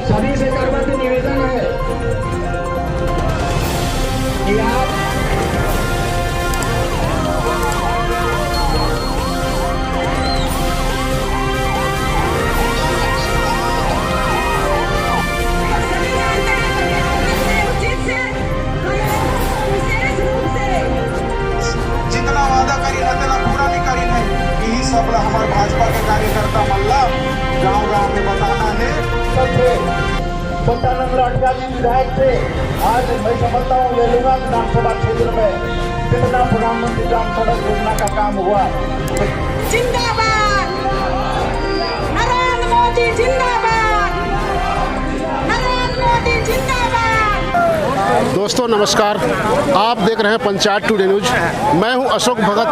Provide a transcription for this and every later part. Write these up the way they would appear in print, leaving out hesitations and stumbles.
सभी से करबद्ध निवेदन है कि आप जितना वादा करी उतना पूरा नहीं करी है। यही सब हमारे भाजपा के कार्यकर्ता मल्ला गांव-गांव में बताना है। सबसे सत्यानंद राठिया जी विधायक थे। आज मैं समझता हूँ लेलुंगा विधानसभा क्षेत्र में कितना प्रधानमंत्री ग्राम सड़क योजना का काम हुआ। जिंदाबाद नरेंद्र मोदी, जिंदाबाद नरेंद्र मोदी, जिंदाबाद। दोस्तों नमस्कार, आप देख रहे हैं पंचायत टुडे न्यूज। मैं हूं अशोक भगत।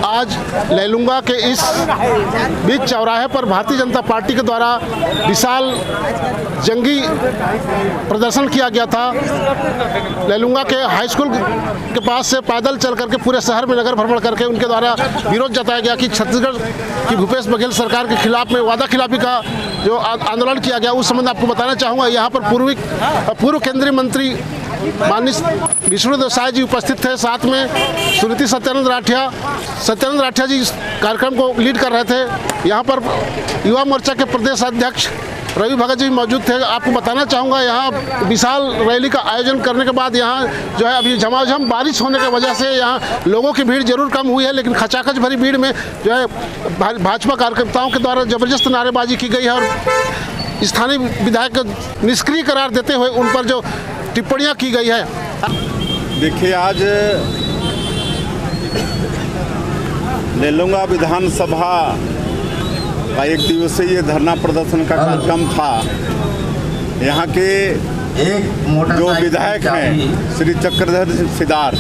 आज लेलुंगा के इस बीच चौराहे पर भारतीय जनता पार्टी के द्वारा विशाल जंगी प्रदर्शन किया गया था। लेलुंगा के हाई स्कूल के पास से पैदल चल करके पूरे शहर में नगर भ्रमण करके उनके द्वारा विरोध जताया गया कि छत्तीसगढ़ की भूपेश बघेल सरकार के खिलाफ में वादा खिलाफी का जो आंदोलन किया गया, उस संबंध आपको बताना चाहूँगा। यहाँ पर पूर्व केंद्रीय मंत्री माननीय विष्णुदेव साय जी उपस्थित थे। साथ में श्रीमती सत्यानंद राठिया जी इस कार्यक्रम को लीड कर रहे थे। यहाँ पर युवा मोर्चा के प्रदेश अध्यक्ष रवि भगत जी मौजूद थे। आपको बताना चाहूँगा, यहाँ विशाल रैली का आयोजन करने के बाद यहाँ जो है अभी झमाझम बारिश होने की वजह से यहाँ लोगों की भीड़ जरूर कम हुई है, लेकिन खचाखच भरी भीड़ में जो है भाजपा कार्यकर्ताओं के द्वारा जबरदस्त नारेबाजी की गई है और स्थानीय विधायक को निष्क्रिय करार देते हुए उन पर जो टिप्पणियां की गई है। देखिए, आज लेलुंगा विधानसभा का एक दिवसीय धरना प्रदर्शन का कार्यक्रम था। यहाँ के जो विधायक हैं श्री चक्रधर सिदार,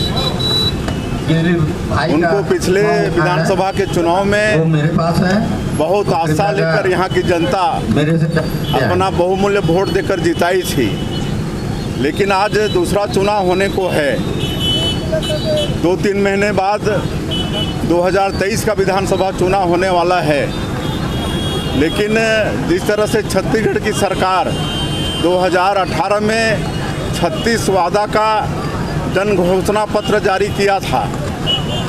उनको पिछले विधानसभा के चुनाव में मेरे पास है, बहुत आशा लेकर यहाँ की जनता अपना बहुमूल्य वोट देकर जिताई थी। लेकिन आज दूसरा चुनाव होने को है। 2-3 महीने बाद 2023 का विधानसभा चुनाव होने वाला है। लेकिन जिस तरह से छत्तीसगढ़ की सरकार 2018 में 36 वादा का जन घोषणा पत्र जारी किया था,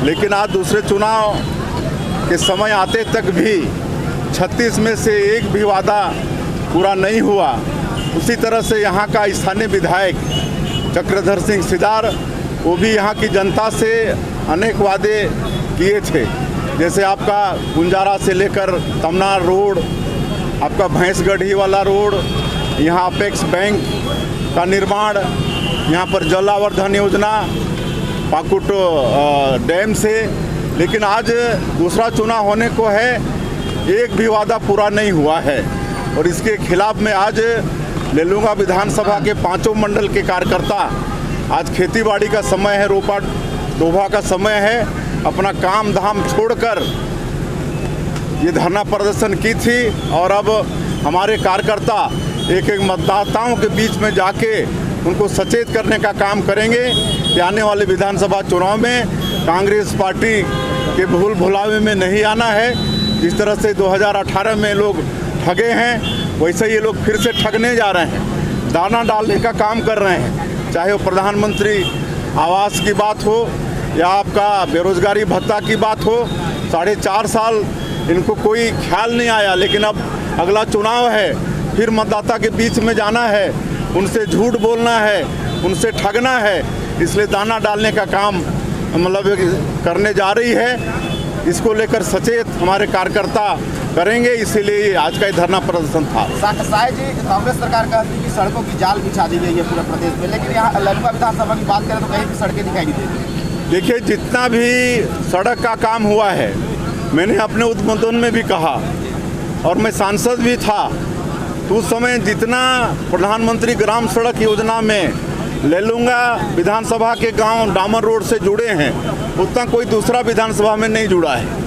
लेकिन आज दूसरे चुनाव के समय आते तक भी 36 में से एक भी वादा पूरा नहीं हुआ। उसी तरह से यहाँ का स्थानीय विधायक चक्रधर सिंह सिदार, वो भी यहाँ की जनता से अनेक वादे किए थे, जैसे आपका गुंजारा से लेकर तमना रोड, आपका भैंसगढ़ी वाला रोड, यहाँ अपेक्स बैंक का निर्माण, यहाँ पर जल आवर्धन योजना, पाकुट डैम से। लेकिन आज दूसरा चुनाव होने को है, एक भी वादा पूरा नहीं हुआ है और इसके खिलाफ में आज लेलुंगा विधानसभा के 5 मंडल के कार्यकर्ता, आज खेतीबाड़ी का समय है, रोपा डोभा का समय है, अपना काम धाम छोड़कर ये धरना प्रदर्शन की थी। और अब हमारे कार्यकर्ता एक एक मतदाताओं के बीच में जाके उनको सचेत करने का काम करेंगे कि आने वाले विधानसभा चुनाव में कांग्रेस पार्टी के भूल भुलावे में नहीं आना है। जिस तरह से 2018 में लोग ठगे हैं, वैसे ये लोग फिर से ठगने जा रहे हैं, दाना डालने का काम कर रहे हैं। चाहे वो प्रधानमंत्री आवास की बात हो या आपका बेरोजगारी भत्ता की बात हो, 4.5 साल इनको कोई ख्याल नहीं आया। लेकिन अब अगला चुनाव है, फिर मतदाता के बीच में जाना है, उनसे झूठ बोलना है, उनसे ठगना है, इसलिए दाना डालने का काम मतलब करने जा रही है। इसको लेकर सचेत हमारे कार्यकर्ता करेंगे, इसीलिए आज का ये धरना प्रदर्शन था। साय जी, कांग्रेस सरकार कहती है कि सड़कों की जाल बिछा दी गई है पूरे प्रदेश में, लेकिन यहाँ लेलुंगा विधानसभा की बात करें तो कहीं भी सड़कें दिखाई नहीं देती। देखिए, जितना भी सड़क का काम हुआ है, मैंने अपने उद्बोधन में भी कहा और मैं सांसद भी था, तो उस समय जितना प्रधानमंत्री ग्राम सड़क योजना में लेलुंगा विधानसभा के गांव डामर रोड से जुड़े हैं, उतना कोई दूसरा विधानसभा में नहीं जुड़ा है।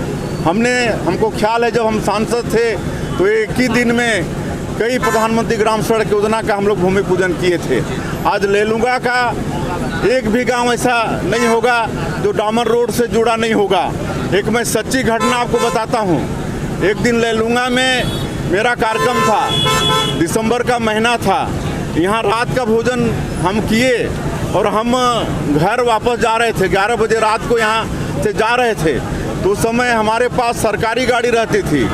हमको ख्याल है जब हम सांसद थे तो एक ही दिन में कई प्रधानमंत्री ग्राम सड़क योजना का हम लोग भूमि पूजन किए थे। आज लेलुंगा का एक भी गांव ऐसा नहीं होगा जो डामर रोड से जुड़ा नहीं होगा। एक मैं सच्ची घटना आपको बताता हूं। एक दिन लेलुंगा में मेरा कार्यक्रम था, दिसंबर का महीना था। यहाँ रात का भोजन हम किए और हम घर वापस जा रहे थे। 11 बजे रात को यहाँ से जा रहे थे तो उस समय हमारे पास सरकारी गाड़ी रहती थी,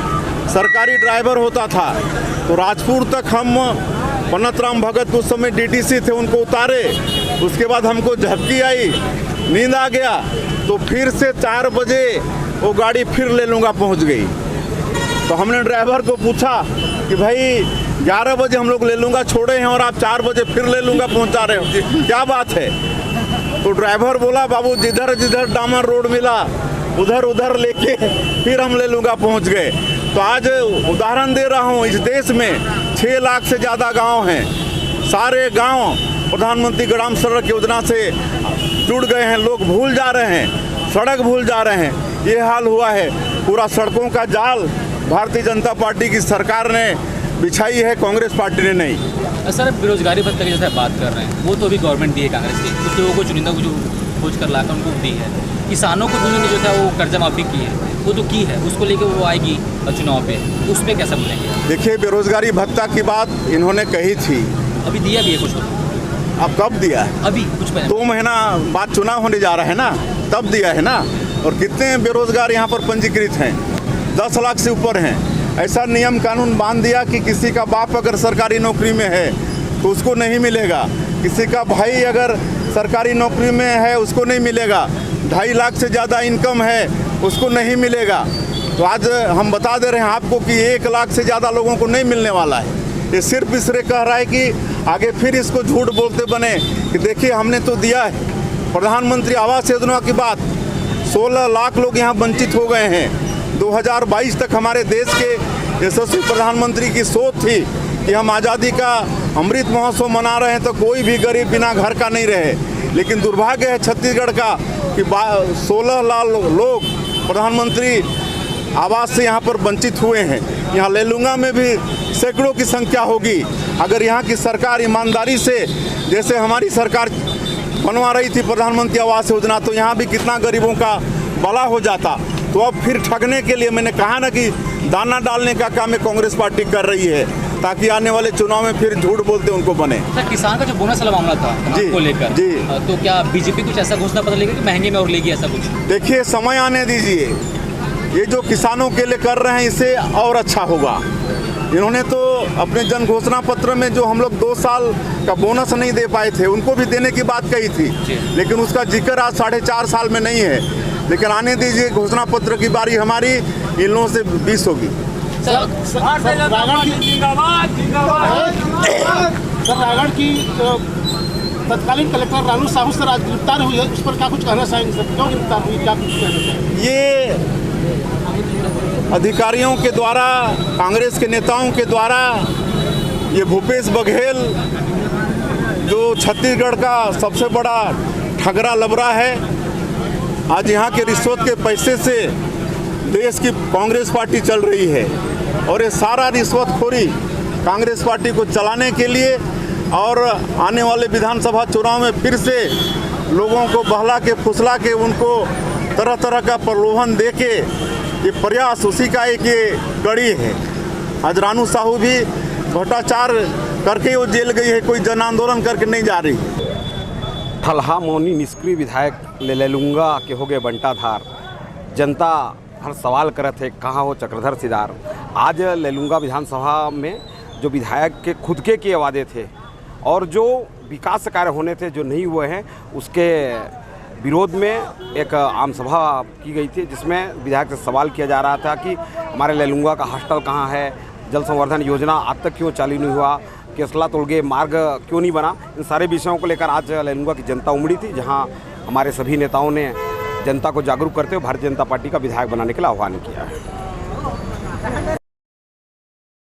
सरकारी ड्राइवर होता था। तो राजपुर तक हम पन्नतराम भगत उस समय डीटीसी थे, उनको उतारे। उसके बाद हमको झपकी आई, नींद आ गया, तो फिर से 4 बजे वो गाड़ी फिर लेलूंगा पहुंच गई। तो हमने ड्राइवर को पूछा कि भाई 11 बजे हम लोग लेलूंगा छोड़े हैं और आप 4 बजे फिर लेलूंगा पहुंचा रहे हो, क्या बात है? तो ड्राइवर बोला, बाबू जिधर जिधर डामर रोड मिला उधर उधर लेके फिर हम लेलूंगा पहुंच गए। तो आज उदाहरण दे रहा हूं, इस देश में 6 लाख से ज़्यादा गांव हैं। सारे गांव प्रधानमंत्री ग्राम सड़क योजना से जुड़ गए हैं। लोग भूल जा रहे हैं, सड़क भूल जा रहे हैं। ये हाल हुआ है। पूरा सड़कों का जाल भारतीय जनता पार्टी की सरकार ने बिछाई है, कांग्रेस पार्टी ने नहीं। सर, बेरोजगारी भत्ते की जैसे बात कर रहे हैं, वो तो अभी गवर्नमेंट दी है कांग्रेस की, कुछ लोगों को चुनिंदा को जो खोज कर लाकर उनको दी है। किसानों को उन्होंने जो था वो कर्जा माफ़ी की है, वो तो की है, उसको लेकर वो आएगी चुनाव पे, उस पर कैसा बोलेंगे? देखिए, बेरोजगारी भत्ता की बात इन्होंने कही थी, अभी दिया भी है कुछ? अब कब दिया है? अभी कुछ 2 महीना बाद चुनाव होने जा रहा है ना, तब दिया है ना। और कितने बेरोजगार यहाँ पर पंजीकृत हैं? 10 लाख से ऊपर हैं। ऐसा नियम कानून बांध दिया कि किसी का बाप अगर सरकारी नौकरी में है तो उसको नहीं मिलेगा, किसी का भाई अगर सरकारी नौकरी में है उसको नहीं मिलेगा, 2.5 लाख से ज़्यादा इनकम है उसको नहीं मिलेगा। तो आज हम बता दे रहे हैं आपको कि 1 लाख से ज़्यादा लोगों को नहीं मिलने वाला है। ये सिर्फ इसलिए कह रहा है कि आगे फिर इसको झूठ बोलते बने कि देखिए हमने तो दिया है। प्रधानमंत्री आवास योजना की बात, 16 लाख लोग यहाँ वंचित हो गए हैं। 2022 तक हमारे देश के यशस्वी प्रधानमंत्री की सोच थी कि हम आज़ादी का अमृत महोत्सव मना रहे हैं तो कोई भी गरीब बिना घर का नहीं रहे। लेकिन दुर्भाग्य है छत्तीसगढ़ का कि 16 लाख लोग प्रधानमंत्री आवास से यहाँ पर वंचित हुए हैं। यहाँ लेलूंगा में भी सैकड़ों की संख्या होगी। अगर यहाँ की सरकार ईमानदारी से, जैसे हमारी सरकार बनवा रही थी प्रधानमंत्री आवास योजना, तो यहाँ भी कितना गरीबों का भला हो जाता। तो अब फिर ठगने के लिए मैंने कहा ना कि दाना डालने का काम कांग्रेस पार्टी कर रही है, ताकि आने वाले चुनाव में फिर झूठ बोलते उनको बने। सर, किसान का जो बोनस वाला मामला था जी, को लेकर जी, तो क्या बीजेपी कुछ ऐसा घोषणा पत्र लेगी कि महंगे में और लेगी, ऐसा कुछ? देखिए, समय आने दीजिए। ये जो किसानों के लिए कर रहे हैं इससे और अच्छा होगा। इन्होंने तो अपने जन घोषणा पत्र में जो हम लोग 2 साल का बोनस नहीं दे पाए थे उनको भी देने की बात कही थी, लेकिन उसका जिक्र आज 4.5 साल में नहीं है। लेकिन आने दीजिए, घोषणा पत्र की बारी हमारी इन लोगों से 20 होगी। सर, रायगढ़ की तत्कालीन कलेक्टर रानू साहू सर आज गिरफ्तार हुई है, उस पर क्या कुछ कहना चाहेंगे सर? क्यों गिरफ्तार हुई, क्या कुछ कहना चाहेंगे? ये अधिकारियों के द्वारा, कांग्रेस के नेताओं के द्वारा, ये भूपेश बघेल जो छत्तीसगढ़ का सबसे बड़ा ठगरा लबरा है, आज यहाँ के रिश्वत के पैसे से देश की कांग्रेस पार्टी चल रही है। और ये सारा रिश्वतखोरी कांग्रेस पार्टी को चलाने के लिए और आने वाले विधानसभा चुनाव में फिर से लोगों को बहला के फुसला के उनको तरह तरह का प्रलोभन दे के ये प्रयास, उसी का एक ये कड़ी है। आज रानू साहू भी भ्रष्टाचार करके वो जेल गई है, कोई जन आंदोलन करके नहीं जा रही। ठलहा मौनी निष्क्रिय विधायक लेलूंगा के हो गए बंटाधार। जनता हर सवाल करत है कहाँ हो चक्रधर सिदार। आज लेलूंगा विधानसभा में जो विधायक के खुद के वादे थे और जो विकास कार्य होने थे जो नहीं हुए हैं, उसके विरोध में एक आम सभा की गई थी, जिसमें विधायक से सवाल किया जा रहा था कि हमारे लेलूंगा का हॉस्टल कहाँ है, जल संवर्धन योजना अब तक क्यों चालू नहीं हुआ, केसला तोड़गे मार्ग क्यों नहीं बना। इन सारे विषयों को लेकर आज लेलूंगा की जनता उमड़ी थी, जहां हमारे सभी नेताओं ने जनता को जागरूक करते हुए भारतीय जनता पार्टी का विधायक बनाने के लिए आह्वान किया है।